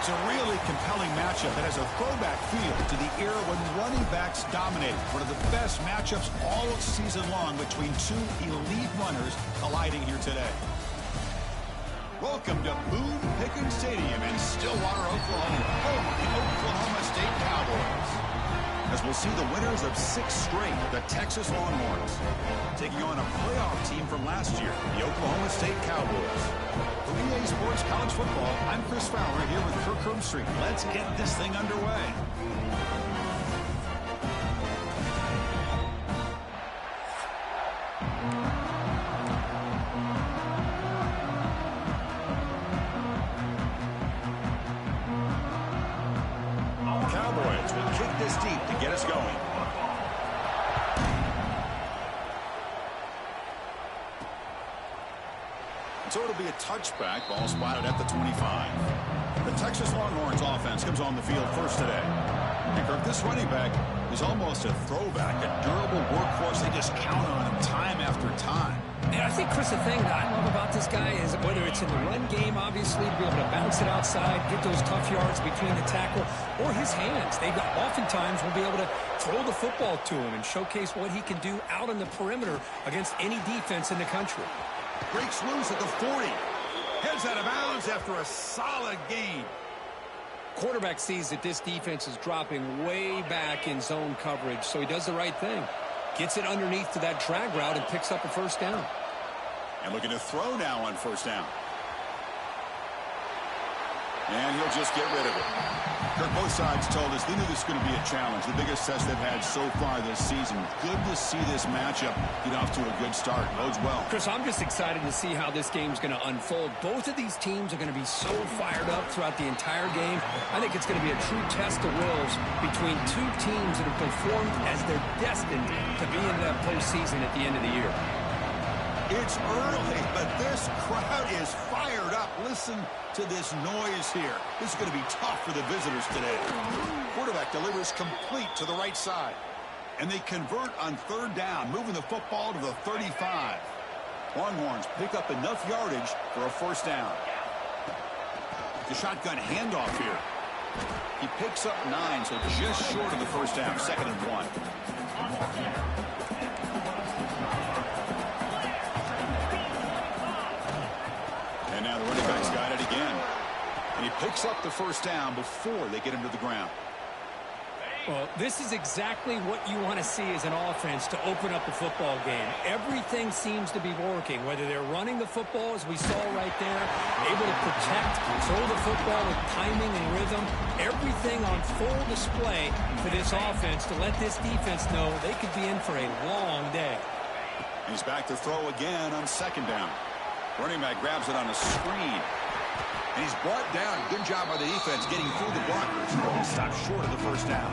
It's a really compelling matchup that has a throwback feel to the era when running backs dominated. One of the best matchups all season long between two elite runners colliding here today. Welcome to Boone Pickens Stadium in Stillwater, Oklahoma, home of the Oklahoma State Cowboys. As we'll see the winners of 6 straight, the Texas Longhorns, taking on a playoff team from last year, the Oklahoma State Cowboys. For EA Sports College Football, I'm Chris Fowler here with Kirk Herbstreit. Let's get this thing underway. Cowboys will kick this deep to get us going. So it'll be a touchback. Ball spotted at the 25. The Texas Longhorns offense comes on the field first today. And Kirk, this running back is almost a throwback, a durable workhorse. They just count on him time after time. And I think, Chris, the thing that I love about this guy is whether it's in the run game, obviously, to be able to bounce it outside, get those tough yards between the tackle, or his hands. They oftentimes will be able to throw the football to him and showcase what he can do out on the perimeter against any defense in the country. Breaks loose at the 40. Heads out of bounds after a solid gain. Quarterback sees that this defense is dropping way back in zone coverage, so he does the right thing. Gets it underneath to that drag route and picks up a first down. And looking to throw now on first down. And he'll just get rid of it. Kirk, both sides told us they knew this was going to be a challenge. The biggest test they've had so far this season. Good to see this matchup get off to a good start. Bodes well. Chris, I'm just excited to see how this game's going to unfold. Both of these teams are going to be so fired up throughout the entire game. I think it's going to be a true test of wills between two teams that have performed as they're destined to be in the postseason at the end of the year. It's early, but this crowd is fired up. Listen to this noise here. This is going to be tough for the visitors today. Quarterback delivers complete to the right side. And they convert on third down, moving the football to the 35. Longhorns pick up enough yardage for a first down. The shotgun handoff here. He picks up 9, so just short of the first down, 2nd and 1. And now the running back's got it again. And he picks up the first down before they get him to the ground. Well, this is exactly what you want to see as an offense to open up the football game. Everything seems to be working, whether they're running the football, as we saw right there, able to protect, throw the football with timing and rhythm. Everything on full display for this offense to let this defense know they could be in for a long day. He's back to throw again on 2nd down. Running back grabs it on a screen. And he's brought down. Good job by the defense getting through the blockers. He stopped short of the first down.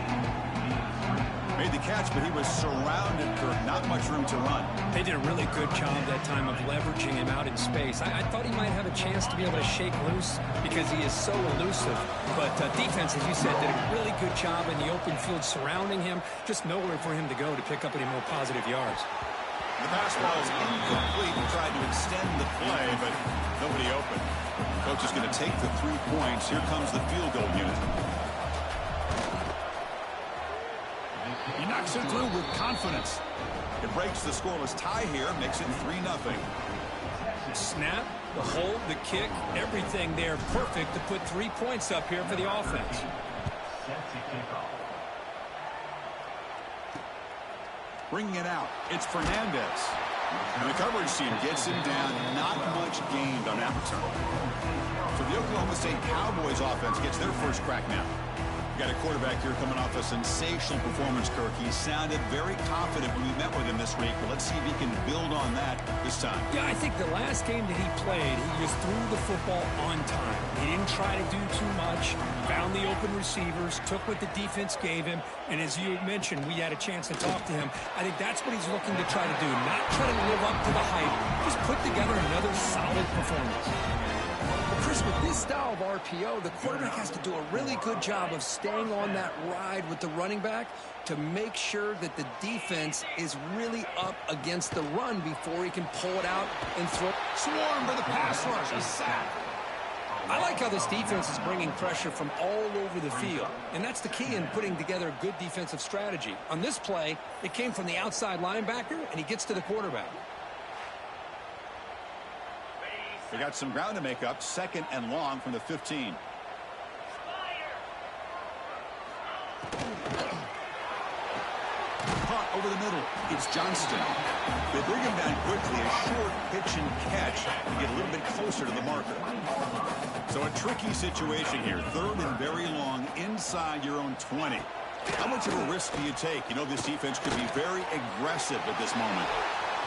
Made the catch, but he was surrounded for not much room to run. They did a really good job that time of leveraging him out in space. I thought he might have a chance to be able to shake loose because he is so elusive. But defense, as you said, did a really good job in the open field surrounding him. Just nowhere for him to go to pick up any more positive yards. The pass ball is incomplete and tried to extend the play, but nobody open. Coach is going to take the 3 points. Here comes the field goal unit. He knocks it through with confidence. It breaks the scoreless tie here, makes it 3-0. Snap, the hold, the kick, everything there perfect to put 3 points up here for the offense. Bringing it out, it's Fernandez. And the coverage team gets him down. Not much gained on that return. So the Oklahoma State Cowboys offense gets their first crack now. You got a quarterback here coming off a sensational performance, Kirk. He sounded very confident when we met with him this week. But let's see if he can build on that this time. Yeah, I think the last game that he played, he just threw the football on time. He didn't try to do too much, found the open receivers, took what the defense gave him, and as you mentioned, we had a chance to talk to him. I think that's what he's looking to try to do, not try to live up to the hype, just put together another solid performance. Chris, with this style of RPO, the quarterback has to do a really good job of staying on that ride with the running back to make sure that the defense is really up against the run before he can pull it out and throw. Swarm for the pass rush, a sack. I like how this defense is bringing pressure from all over the field, and that's the key in putting together a good defensive strategy. On this play, it came from the outside linebacker, and he gets to the quarterback. They got some ground to make up, 2nd and long from the 15. Caught over the middle. It's Johnston. They bring him down quickly, a short pitch and catch to get a little bit closer to the marker. So a tricky situation here. 3rd and very long inside your own 20. How much of a risk do you take? You know this defense could be very aggressive at this moment.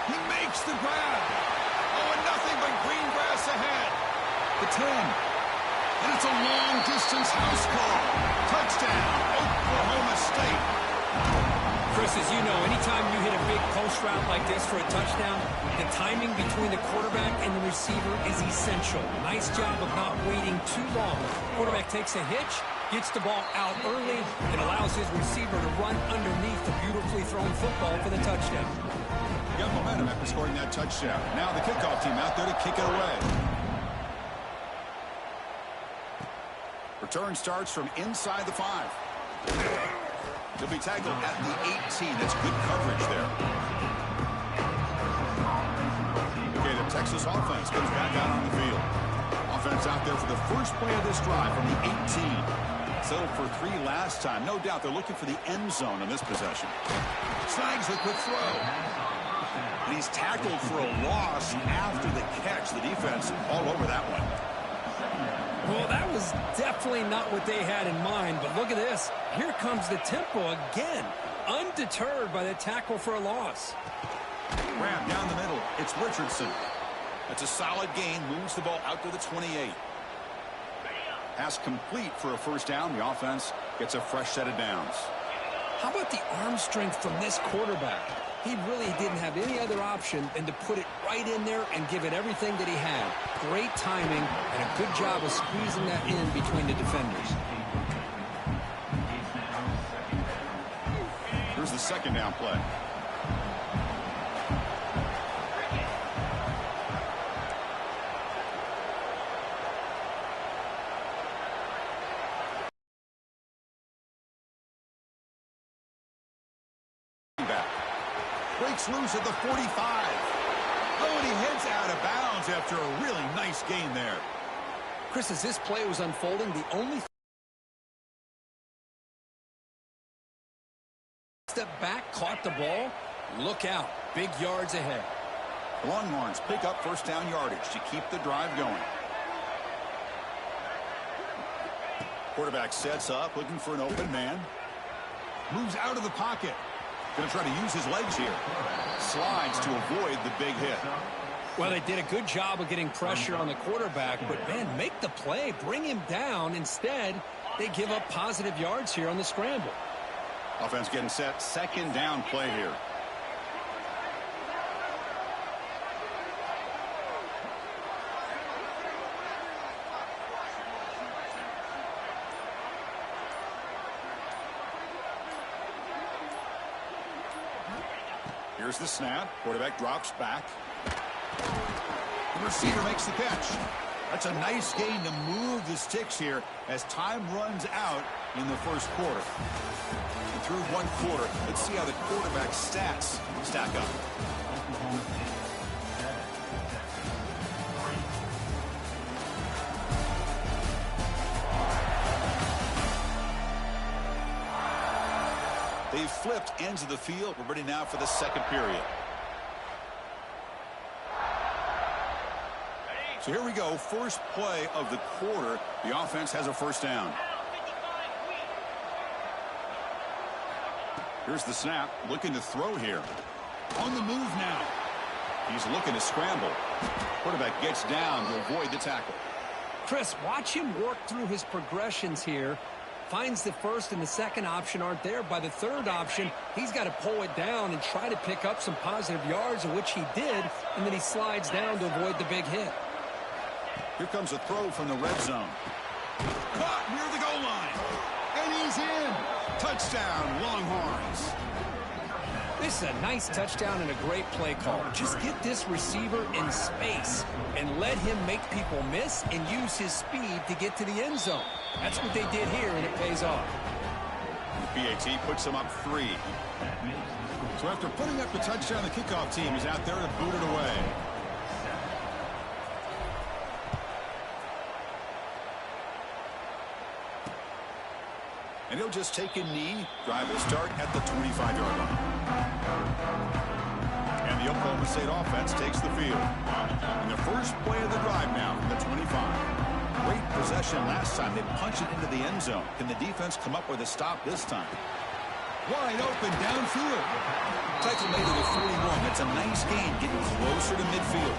He makes the grab. Oh, and nothing but green grass ahead. The 10. And it's a long-distance house call. Touchdown, Oklahoma State. Chris, as you know, anytime you hit a big post route like this for a touchdown, the timing between the quarterback and the receiver is essential. Nice job of not waiting too long. Quarterback takes a hitch, gets the ball out early, and allows his receiver to run underneath the beautifully thrown football for the touchdown. Got momentum after scoring that touchdown. Now the kickoff team out there to kick it away. Return starts from inside the 5. He'll be tackled at the 18. That's good coverage there. Okay, the Texas offense comes back out on the field. Offense out there for the first play of this drive from the 18. Settled for 3 last time. No doubt they're looking for the end zone in this possession. Snags the quick throw. And he's tackled for a loss after the catch. The defense all over that one. Well, that was definitely not what they had in mind, but look at this. Here comes the tempo again, undeterred by the tackle for a loss. Grab down the middle. It's Richardson. That's a solid gain. Moves the ball out to the 28. Pass complete for a first down. The offense gets a fresh set of downs. How about the arm strength from this quarterback? He really didn't have any other option than to put it right in there and give it everything that he had. Great timing and a good job of squeezing that in between the defenders. Here's the 2nd down play. Breaks loose at the 45. Oh, and he heads out of bounds after a really nice gain there. Chris, as this play was unfolding, the only step back, caught the ball. Look out. Big yards ahead. Longhorns pick up first down yardage to keep the drive going. Quarterback sets up, looking for an open man. Moves out of the pocket. Going to try to use his legs here. Slides to avoid the big hit. Well, they did a good job of getting pressure on the quarterback, but, man, make the play, bring him down. Instead, they give up positive yards here on the scramble. Offense getting set. 2nd down play here. Here's the snap. Quarterback drops back. The receiver makes the catch. That's a nice gain to move the sticks here as time runs out in the first quarter. And through 1 quarter, let's see how the quarterback's stats stack up. They've flipped ends of the field. We're ready now for the 2nd period. So here we go. First play of the quarter. The offense has a first down. Here's the snap. Looking to throw here. On the move now. He's looking to scramble. Quarterback gets down to avoid the tackle. Chris, watch him work through his progressions here. Finds the first and the second option aren't there. By the third option, he's got to pull it down and try to pick up some positive yards, of which he did, and then he slides down to avoid the big hit. Here comes a throw from the red zone. Caught near the goal line. And he's in. Touchdown, Longhorns. This is a nice touchdown and a great play call. Just get this receiver in space and let him make people miss and use his speed to get to the end zone. That's what they did here, and it pays off. BAT puts him up 3. So after putting up the touchdown, the kickoff team is out there to boot it away. And he'll just take a knee. Drive will start at the 25-yard line. And the Oklahoma State offense takes the field. And the first play of the drive now from the 25. Great possession last time. They punched it into the end zone. Can the defense come up with a stop this time? Wide open downfield. Tackle made at the 41. That's a nice gain, getting closer to midfield.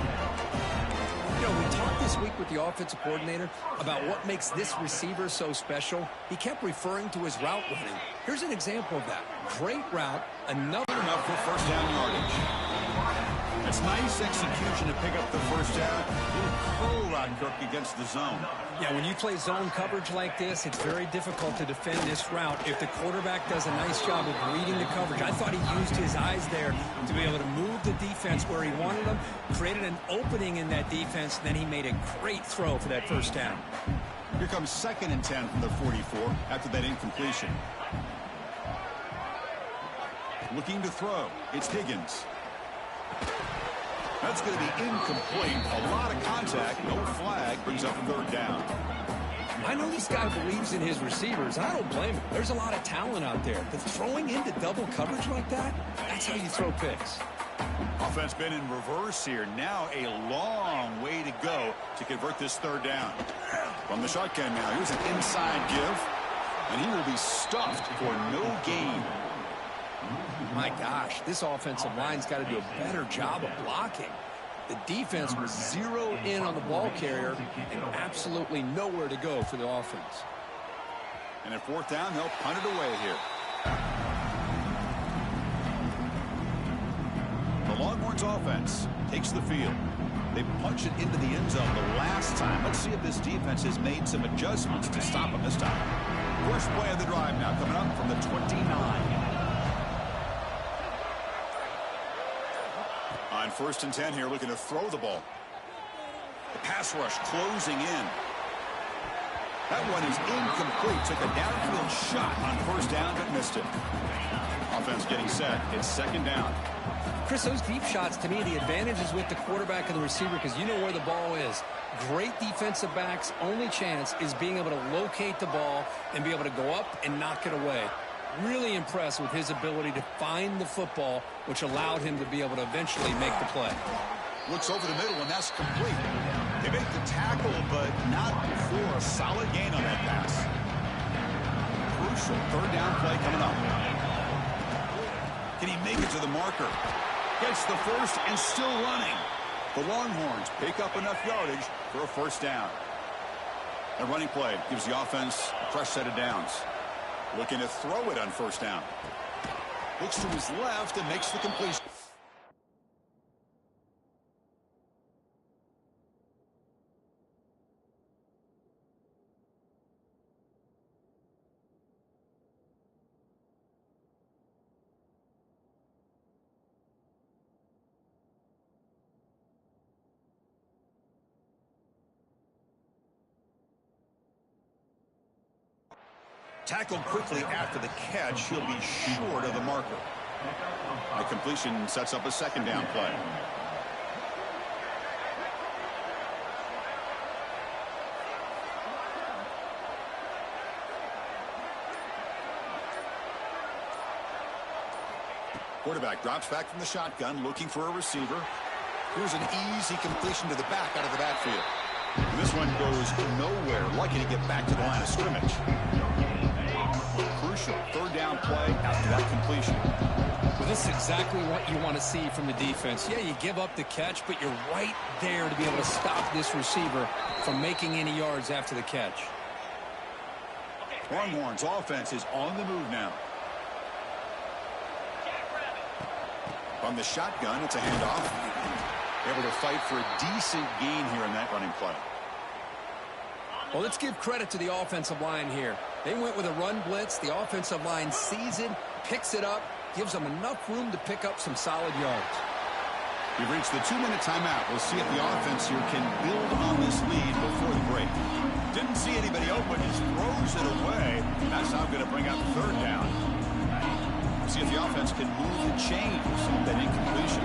You know, we talked this week with the offensive coordinator about what makes this receiver so special. He kept referring to his route running. Here's an example of that. Great route, enough for first down yardage. That's nice execution to pick up the first down. Little curl route, Kirk, against the zone. Yeah, when you play zone coverage like this, it's very difficult to defend this route if the quarterback does a nice job of reading the coverage. I thought he used his eyes there to be able to move the defense where he wanted them, created an opening in that defense, and then he made a great throw for that first down. Here comes 2nd and 10 from the 44 after that incompletion. Looking to throw. It's Higgins. That's going to be incomplete. A lot of contact. No flag. Brings up 3rd down. I know this guy believes in his receivers. I don't blame him. There's a lot of talent out there. But throwing into double coverage like that, that's how you throw picks. Offense been in reverse here. Now a long way to go to convert this 3rd down. From the shotgun now. Here's an inside give. And he will be stuffed for no gain. My gosh, this offensive line's got to do a better job of blocking. The defense was zeroed in on the ball carrier and absolutely nowhere to go for the offense. And at 4th down, they'll punt it away here. The Longhorns offense takes the field. They punch it into the end zone the last time. Let's see if this defense has made some adjustments to stop them this time. First play of the drive now coming up from the 29. On 1st and 10 here, looking to throw the ball. The pass rush closing in. That one is incomplete. Took a downfield shot on 1st down, but missed it. Offense getting set. It's 2nd down. Chris, those deep shots, to me, the advantage is with the quarterback and the receiver because you know where the ball is. Great defensive backs' only chance is being able to locate the ball and be able to go up and knock it away. Really impressed with his ability to find the football, which allowed him to be able to eventually make the play. Looks over the middle, and that's complete. They make the tackle, but not before a solid gain on that pass. Crucial 3rd down play coming up. Can he make it to the marker? Gets the first and still running. The Longhorns pick up enough yardage for a 1st down. A running play gives the offense a fresh set of downs. Looking to throw it on 1st down. Looks to his left and makes the completion. Tackled quickly after the catch. He'll be short of the marker. The completion sets up a 2nd down play. Quarterback drops back from the shotgun, looking for a receiver. Here's an easy completion to the back out of the backfield. And this one goes nowhere. Lucky to get back to the line of scrimmage. Crucial 3rd down play after that completion. Well, this is exactly what you want to see from the defense. Yeah, you give up the catch, but you're right there to be able to stop this receiver from making any yards after the catch. Longhorns offense is on the move now. From the shotgun, it's a handoff. Able to fight for a decent gain here in that running play. Well, let's give credit to the offensive line here. They went with a run blitz. The offensive line sees it, picks it up, gives them enough room to pick up some solid yards. We've reached the 2-minute timeout. We'll see if the offense here can build on this lead before the break. Didn't see anybody open, just throws it away. That's now going to bring up third down. See if the offense can move the chains of that incompletion.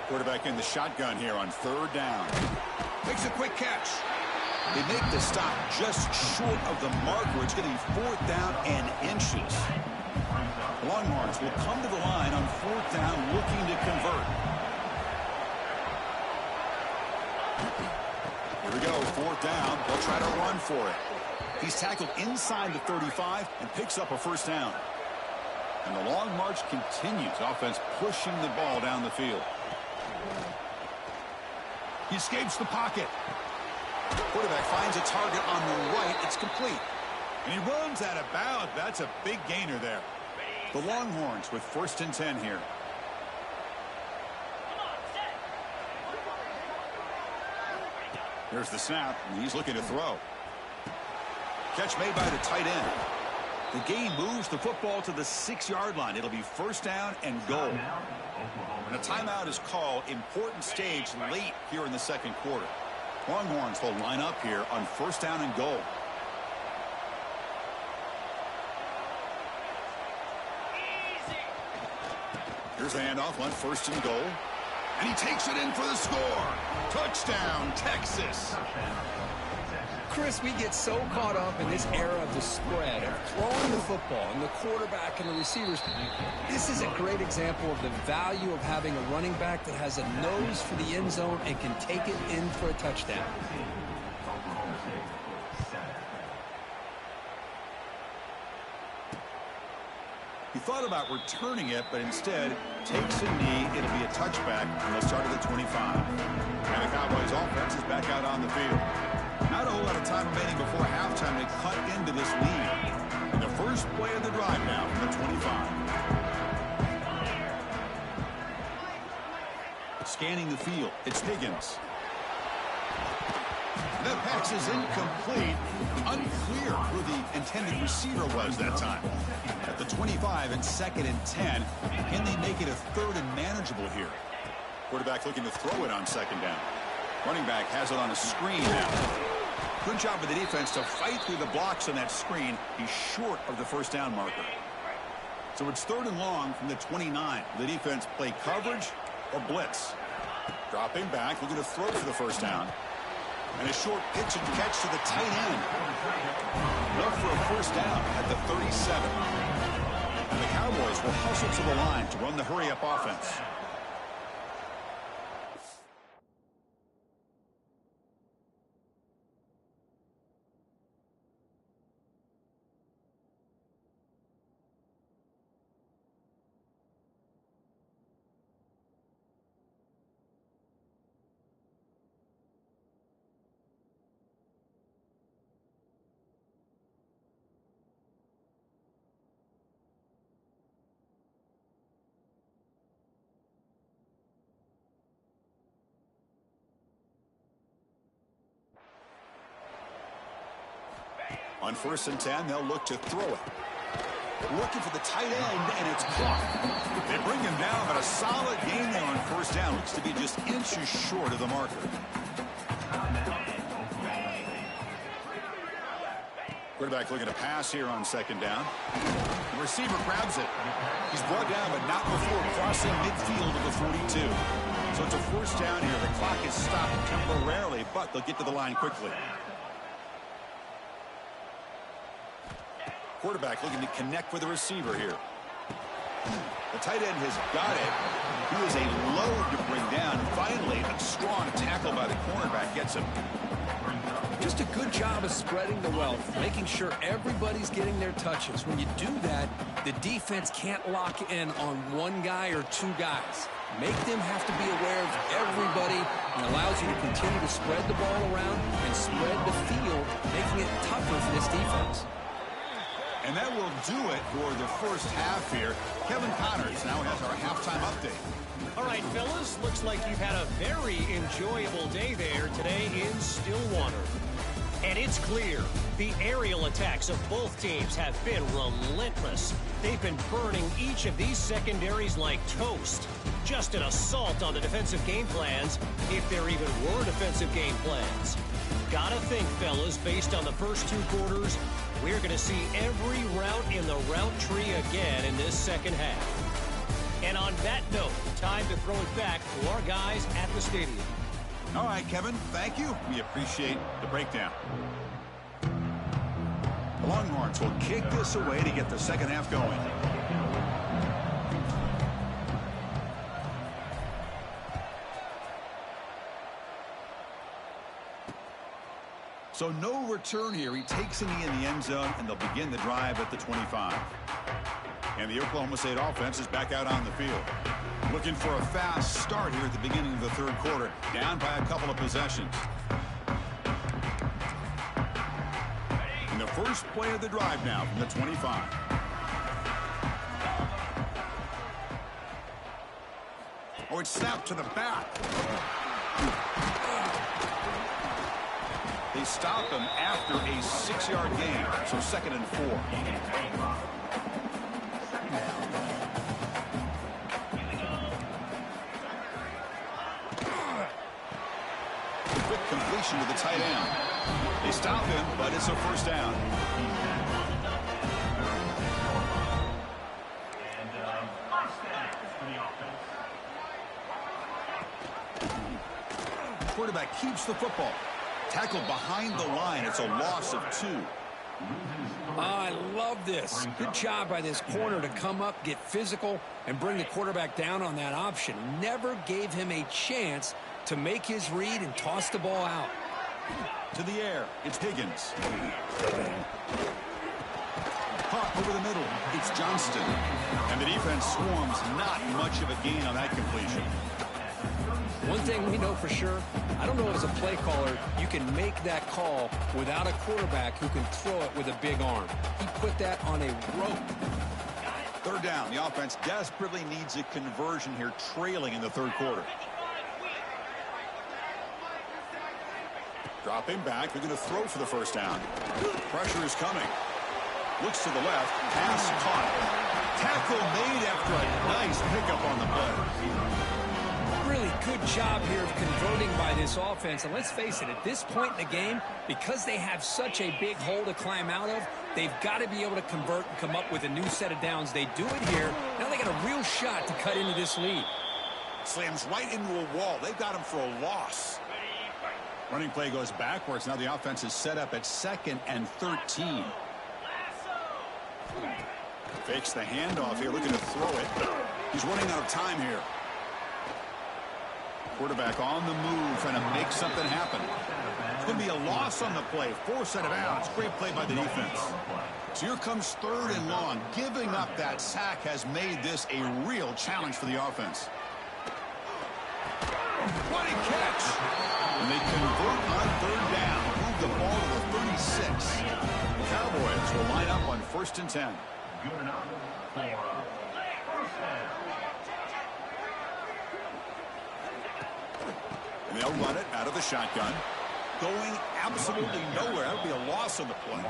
Quarterback in the shotgun here on third down. Makes a quick catch. They make the stop just short of the marker. It's going to be fourth down and inches. The Longhorns will come to the line on fourth down looking to convert. Here we go, fourth down. They'll try to run for it. He's tackled inside the 35 and picks up a first down. And the long march continues. Offense pushing the ball down the field. He escapes the pocket. Quarterback finds a target on the right. It's complete. And he runs out of bounds. That's a big gainer there. The Longhorns with first and 10 here. There's the snap, and he's looking to throw. Catch made by the tight end. The gain moves the football to the 6-yard line. It'll be first down and goal. And a timeout is called. Important stage late here in the second quarter. Longhorns will line up here on first down and goal. Here's the handoff on first and goal. And he takes it in for the score. Touchdown, Texas. Chris, we get so caught up in this era of the spread, of throwing the football, and the quarterback and the receivers. This is a great example of the value of having a running back that has a nose for the end zone and can take it in for a touchdown. He thought about returning it, but instead takes a knee. It'll be a touchback, and they'll start at the 25. And the Cowboys offense is back out on the field. Not a whole lot of time remaining before halftime to cut into this lead. And the first play of the drive now from the 25. Scanning the field, it's Higgins. That pass is incomplete. Unclear who the intended receiver was that time. At the 25 and second and 10, can they make it a third and manageable here? Quarterback looking to throw it on second down. Running back has it on a screen now. Good job of the defense to fight through the blocks on that screen. He's short of the first down marker. So it's third and long from the 29. The defense play coverage or blitz. Dropping back, looking to throw for the first down. And a short pitch and catch to the tight end. Enough for a first down at the 37. And the Cowboys will hustle to the line to run the hurry-up offense. On first and 10, they'll look to throw it. Looking for the tight end, and it's caught. They bring him down, but a solid gain there on first down. Looks to be just inches short of the marker. Quarterback looking to pass here on second down. The receiver grabs it. He's brought down, but not before crossing midfield of the 42. So it's a first down here. The clock is stopped temporarily, but they'll get to the line quickly. Quarterback looking to connect with the receiver here. The tight end has got it. He is a load to bring down. Finally, a strong tackle by the cornerback gets him. Just a good job of spreading the wealth, making sure everybody's getting their touches. When you do that, the defense can't lock in on one guy or two guys. Make them have to be aware of everybody, and allows you to continue to spread the ball around and spread the field, making it tougher for this defense. And that will do it for the first half here. Kevin Connors now has our halftime update. All right, fellas, looks like you've had a very enjoyable day there today in Stillwater. And it's clear, the aerial attacks of both teams have been relentless. They've been burning each of these secondaries like toast. Just an assault on the defensive game plans, if there even were defensive game plans. Gotta think, fellas, based on the first 2 quarters, we're going to see every route in the route tree again in this second half. And on that note, time to throw it back to our guys at the stadium. All right, Kevin, thank you. We appreciate the breakdown. The Longhorns will kick this away to get the second half going. So no return here. He takes it in the end zone, and they'll begin the drive at the 25. And the Oklahoma State offense is back out on the field. Looking for a fast start here at the beginning of the third quarter. Down by a couple of possessions. And the first play of the drive now from the 25. Oh, it's snapped to the back. They stop him after a 6-yard gain, so 2nd and 4. Quick completion to the tight end. They stop him, but it's a first down. Quarterback keeps the football. Tackled behind the line. It's a loss of 2. I love this. Good job by this corner to come up, get physical, and bring the quarterback down on that option. Never gave him a chance to make his read and toss the ball out. To the air. It's Higgins. Caught over the middle. It's Johnston. And the defense swarms. Not much of a gain on that completion. One thing we know for sure, I don't know as a play caller, you can make that call without a quarterback who can throw it with a big arm. He put that on a rope. Third down. The offense desperately needs a conversion here, trailing in the third quarter. Dropping back. They're going to throw for the first down. Pressure is coming. Looks to the left. Pass caught. Tackle made after a nice pickup on the play. Really good job here of converting by this offense. And let's face it, at this point in the game, because they have such a big hole to climb out of, they've got to be able to convert and come up with a new set of downs. They do it here. Now they got a real shot to cut into this lead. Slams right into a wall. They've got him for a loss. Running play goes backwards. Now the offense is set up at 2nd and 13. Fakes the handoff here, looking to throw it. He's running out of time here. Quarterback on the move, trying to make something happen. It's going to be a loss on the play. Force out of bounds. Great play by the defense. So here comes 3rd and long. Giving up that sack has made this a real challenge for the offense. What a catch! And they convert on 3rd down. Move the ball to the 36. The Cowboys will line up on 1st and 10. Good enough for first down. And they'll run it out of the shotgun. Going absolutely nowhere. That would be a loss on the play.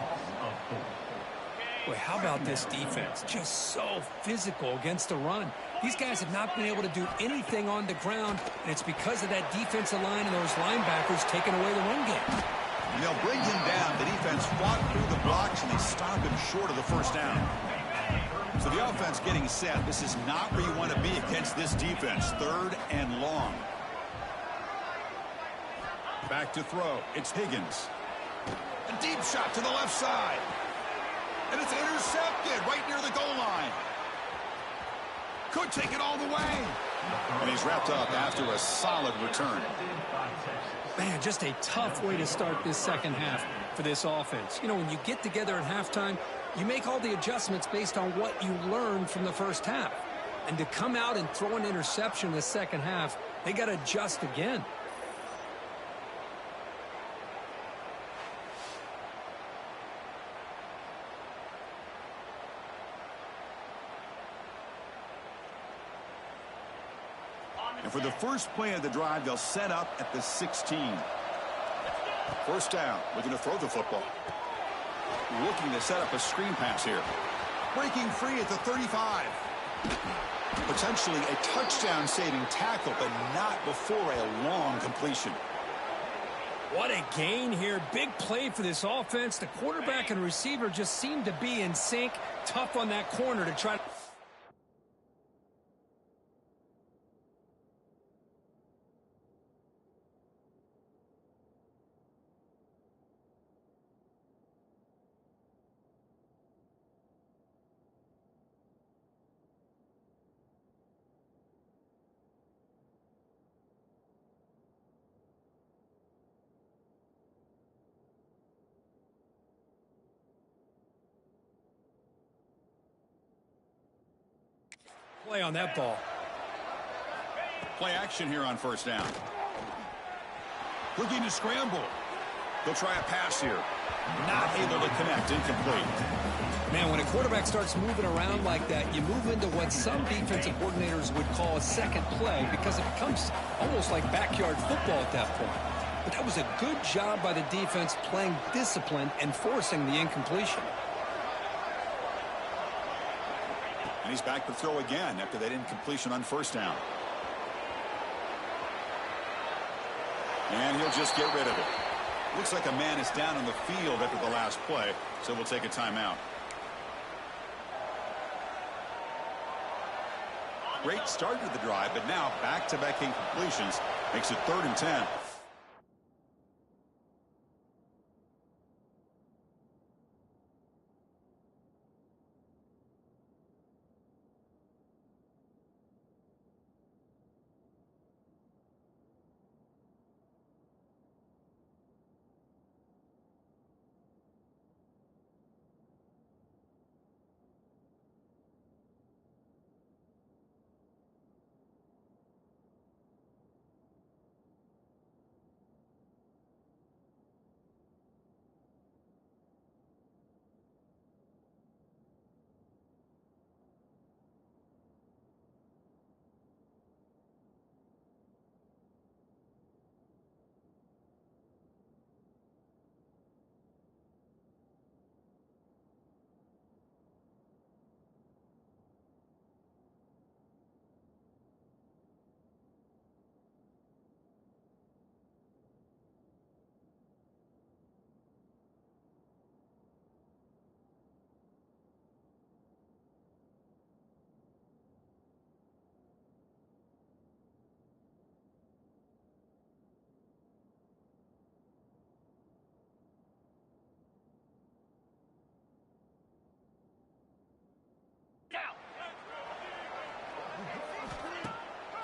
Boy, how about this defense? Just so physical against the run. These guys have not been able to do anything on the ground, and it's because of that defensive line and those linebackers taking away the run game. And they'll bring him down. The defense fought through the blocks, and they stop him short of the first down. So the offense getting set. This is not where you want to be against this defense. 3rd and long. Back to throw. It's Higgins. A deep shot to the left side. And it's intercepted right near the goal line. Could take it all the way. And he's wrapped up after a solid return. Man, just a tough way to start this second half for this offense. You know, when you get together at halftime, you make all the adjustments based on what you learned from the first half. And to come out and throw an interception in the second half, they got to adjust again. And for the first play of the drive, they'll set up at the 16. First down. We're going to throw the football. Looking to set up a screen pass here. Breaking free at the 35. Potentially a touchdown-saving tackle, but not before a long completion. What a gain here. Big play for this offense. The quarterback and receiver just seem to be in sync. Tough on that corner to try to... Play on that ball. Play action here on first down. Looking to scramble. They'll try a pass here. Not able to connect. Incomplete. Man, when a quarterback starts moving around like that, you move into what some defensive coordinators would call a second play because it becomes almost like backyard football at that point. But that was a good job by the defense playing discipline and forcing the incompletion. And he's back to throw again after that incompletion on first down. And he'll just get rid of it. Looks like a man is down on the field after the last play, so we'll take a timeout. Great start to the drive, but now back-to-back incompletions makes it 3rd and 10.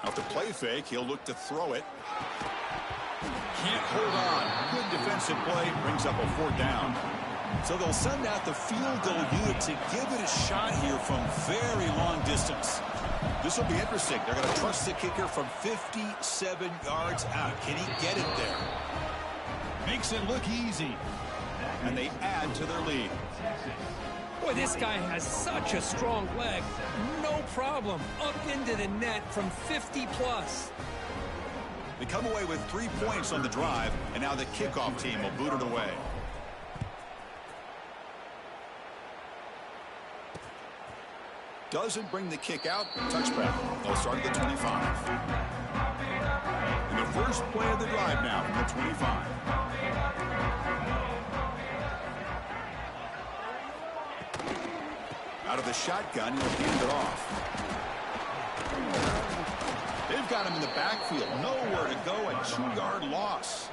Off the play fake, he'll look to throw it. Can't hold on. Good defensive play. Brings up a 4th down. So they'll send out the field goal unit to give it a shot here from very long distance. This will be interesting. They're going to trust the kicker from 57 yards out. Can he get it there? Makes it look easy. And they add to their lead. Boy, this guy has such a strong leg. No problem. Up into the net from 50+. They come away with 3 points on the drive, and now the kickoff team will boot it away. Doesn't bring the kick out. Touchback. They'll start at the 25. And the first play of the drive now from the 25. Out of the shotgun, he'll hand it off. They've got him in the backfield. Nowhere to go. A 2-yard loss.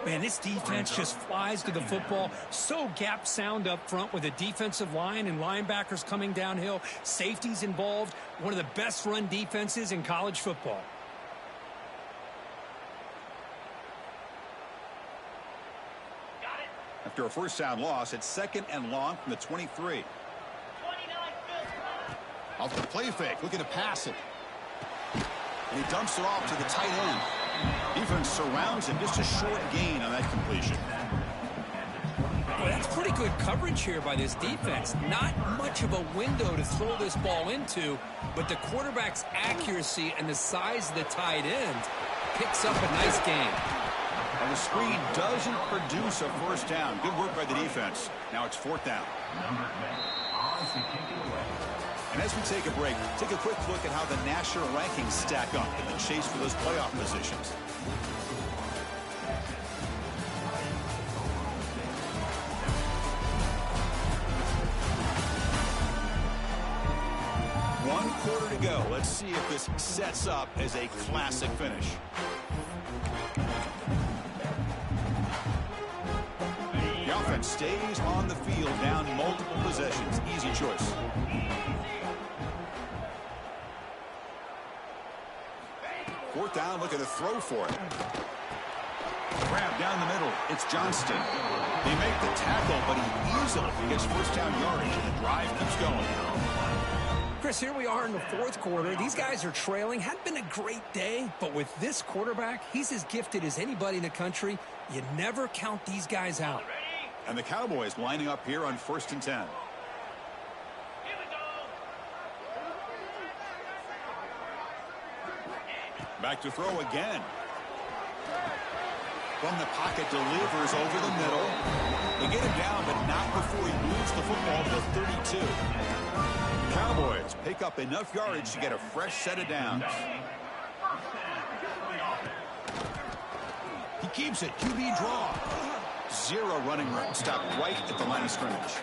Man, this defense just flies to the football. So gap sound up front with a defensive line and linebackers coming downhill. Safeties involved. One of the best run defenses in college football. After a first down loss, it's 2nd and long from the 23. Off the play fake, looking to pass it. And he dumps it off to the tight end. Defense surrounds him. Just a short gain on that completion. Boy, that's pretty good coverage here by this defense. Not much of a window to throw this ball into, but the quarterback's accuracy and the size of the tight end picks up a nice gain. And the screen doesn't produce a first down. Good work by the defense. Now it's fourth down. And as we take a break, take a quick look at how the national rankings stack up in the chase for those playoff positions. One quarter to go. Let's see if this sets up as a classic finish. The offense stays on the field, down multiple possessions. Easy choice. Fourth down, looking to throw for it. Grab down the middle. It's Johnston. They make the tackle, but he easily gets first down yardage, and the drive keeps going. Chris, here we are in the fourth quarter. These guys are trailing. Hadn't been a great day, but with this quarterback, he's as gifted as anybody in the country. You never count these guys out. And the Cowboys lining up here on 1st and 10. Back to throw again. From the pocket, delivers over the middle. They get him down, but not before he moves the football to the 32. Cowboys pick up enough yardage to get a fresh set of downs. He keeps it. QB draw. Zero running room. Stopped right at the line of scrimmage.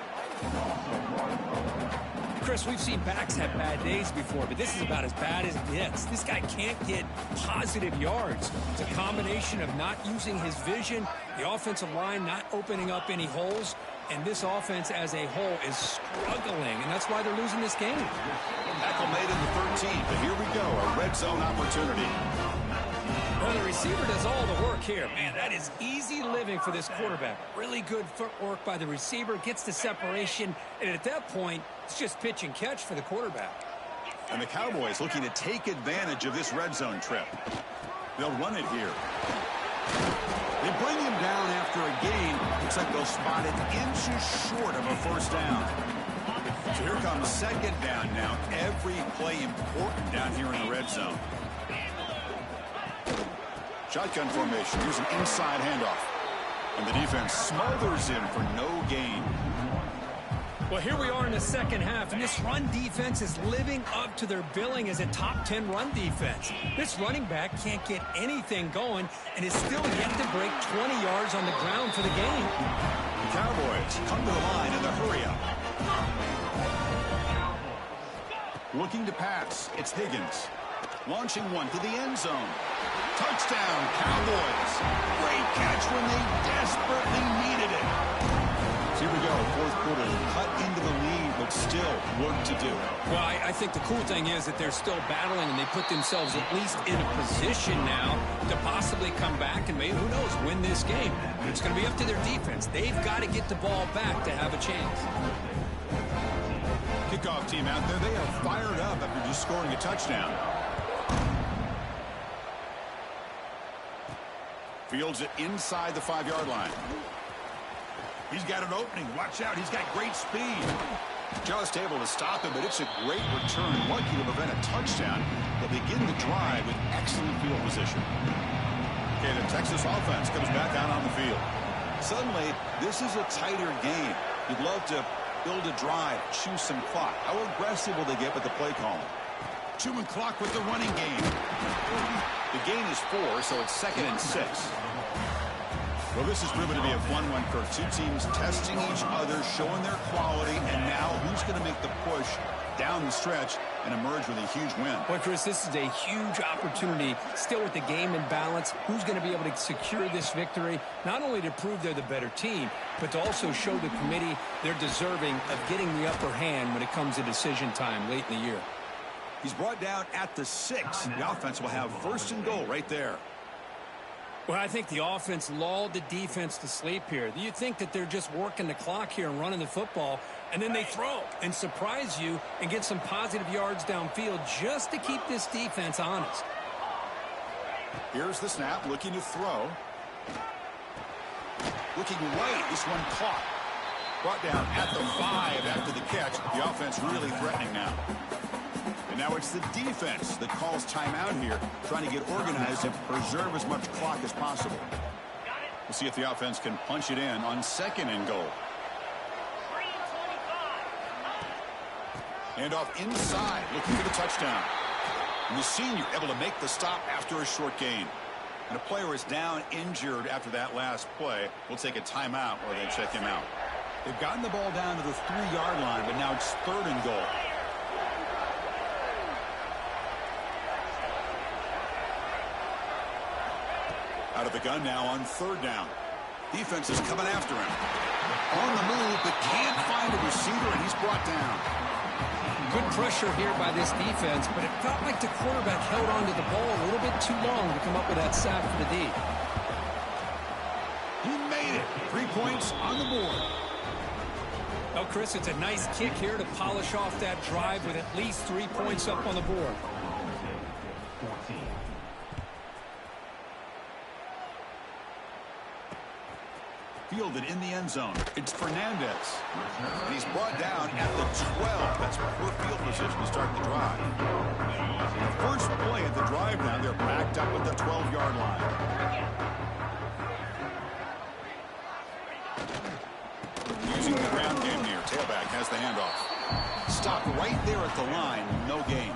Chris, we've seen backs have bad days before, but this is about as bad as it gets. This guy can't get positive yards. It's a combination of not using his vision, the offensive line not opening up any holes, and this offense as a whole is struggling, and that's why they're losing this game. Tackle made in the 13, but here we go, a red zone opportunity. Well, the receiver does all the work here. Man, that is easy living for this quarterback. Really good footwork by the receiver, gets the separation, and at that point, it's just pitch and catch for the quarterback. And the Cowboys looking to take advantage of this red zone trip. They'll run it here. They bring him down after a gain. Looks like they'll spot it inches short of a first down. So here comes second down now. Every play important down here in the red zone. Shotgun formation. Here's an inside handoff. And the defense smothers him for no gain. Well, here we are in the second half, and this run defense is living up to their billing as a top 10 run defense. This running back can't get anything going and is still yet to break 20 yards on the ground for the game. The Cowboys come to the line in the hurry-up. Looking to pass. It's Higgins. Launching one to the end zone. Touchdown, Cowboys. Great catch when they desperately needed it. So here we go, fourth quarter, cut into the lead, but still work to do. Well, I think the cool thing is that they're still battling, and they put themselves at least in a position now to possibly come back and maybe, who knows, win this game. But it's going to be up to their defense. They've got to get the ball back to have a chance. Kickoff team out there, they are fired up after just scoring a touchdown. Fields it inside the 5-yard line. He's got an opening. Watch out. He's got great speed. Just able to stop him, but it's a great return. Lucky to prevent a touchdown. They'll begin the drive with excellent field position. Okay, the Texas offense comes back out on the field. Suddenly, this is a tighter game. You'd love to build a drive, choose some clock. How aggressive will they get with the play calling? Chewing clock with the running game. The gain is 4, so it's 2nd and 6. Well, this is proving to be a fun one for two teams testing each other, showing their quality, and now who's going to make the push down the stretch and emerge with a huge win. Boy, Chris, this is a huge opportunity. Still with the game in balance, who's going to be able to secure this victory, not only to prove they're the better team, but to also show the committee they're deserving of getting the upper hand when it comes to decision time late in the year. He's brought down at the 6. The offense will have 1st and goal right there. Well, I think the offense lulled the defense to sleep here. You think that they're just working the clock here and running the football, and then they throw and surprise you and get some positive yards downfield just to keep this defense honest. Here's the snap, looking to throw. Looking right, this one caught. Brought down at the 5 after the catch. The offense really threatening now. And now it's the defense that calls timeout here, trying to get organized and preserve as much clock as possible. We'll see if the offense can punch it in on 2nd and goal. And off inside, looking for the touchdown. And the senior able to make the stop after a short gain. And a player is down injured after that last play. We'll take a timeout or they check him out. They've gotten the ball down to the 3-yard line, but now it's 3rd and goal. Out of the gun now on 3rd down. Defense is coming after him. On the move, but can't find a receiver, and he's brought down. Good pressure here by this defense, but it felt like the quarterback held on to the ball a little bit too long to come up with that sack for the D. He made it. 3 points on the board. Well, Chris, it's a nice kick here to polish off that drive with at least 3 points up on the board. Fielded in the end zone. It's Fernandez. And he's brought down at the 12. That's poor field position to start the drive. The first play of the drive now, they're backed up at the 12-yard line. Using the ground game here. Tailback has the handoff. Stop right there at the line. No gain.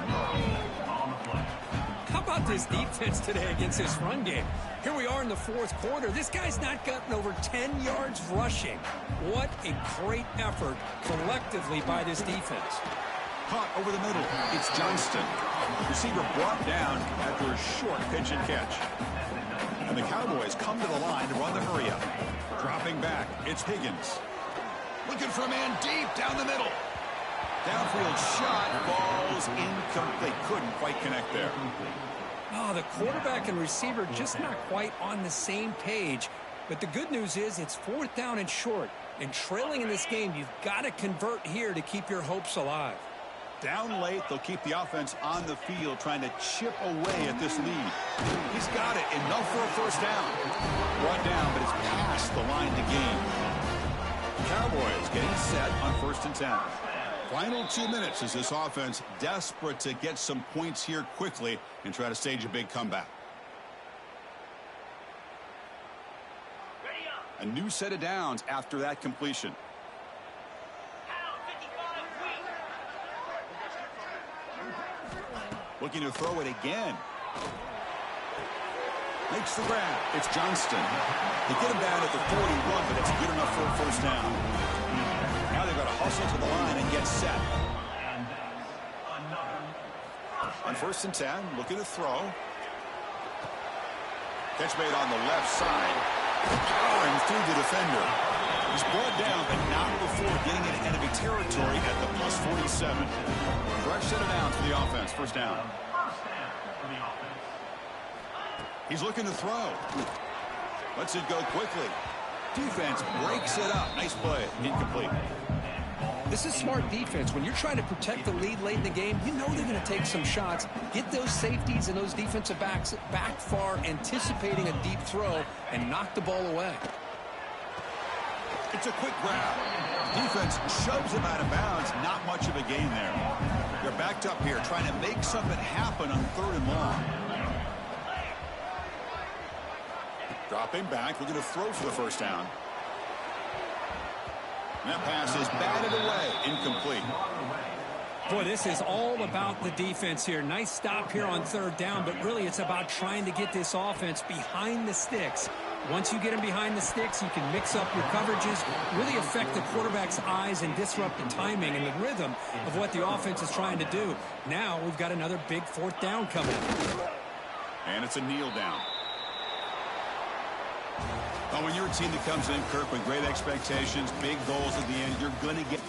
How about this defense today against this run game? Here we are in the 4th quarter. This guy's not gotten over 10 yards rushing. What a great effort collectively by this defense. Caught over the middle. It's Johnston. Receiver brought down after a short pitch and catch. And the Cowboys come to the line to run the hurry up. Dropping back. It's Higgins. Looking for a man deep down the middle. Downfield shot falls incomplete. Couldn't quite connect there. Oh, the quarterback and receiver just not quite on the same page. But the good news is it's 4th down and short. And trailing in this game, you've got to convert here to keep your hopes alive. Down late, they'll keep the offense on the field trying to chip away at this lead. He's got it. Enough for a 1st down. Brought down, but it's past the line to gain. Cowboys getting set on 1st and 10. Final 2 minutes as this offense desperate to get some points here quickly and try to stage a big comeback. A new set of downs after that completion. Looking to throw it again. Makes the grab. It's Johnston. They get him down at the 41, but it's good enough for a 1st down. Now they've got to hustle to the line and get set. On 1st and 10, looking to throw. Catch made on the left side. Powering through the defender. He's brought down, but not before getting into enemy territory at the plus 47. Fresh set of downs for the offense. 1st down. He's looking to throw. Lets it go quickly. Defense breaks it up. Nice play. Incomplete. This is smart defense. When you're trying to protect the lead late in the game, you know they're going to take some shots. Get those safeties and those defensive backs back far, anticipating a deep throw, and knock the ball away. It's a quick grab. Defense shoves him out of bounds. Not much of a gain there. They're backed up here trying to make something happen on 3rd and long. Dropping back, looking to throw for the 1st down. And that pass is batted away, incomplete. Boy, this is all about the defense here. Nice stop here on 3rd down, but really it's about trying to get this offense behind the sticks. Once you get them behind the sticks, you can mix up your coverages, really affect the quarterback's eyes and disrupt the timing and the rhythm of what the offense is trying to do. Now we've got another big 4th down coming. And it's a kneel down. Well, when you're a team that comes in, Kirk, with great expectations, big goals at the end, you're going to get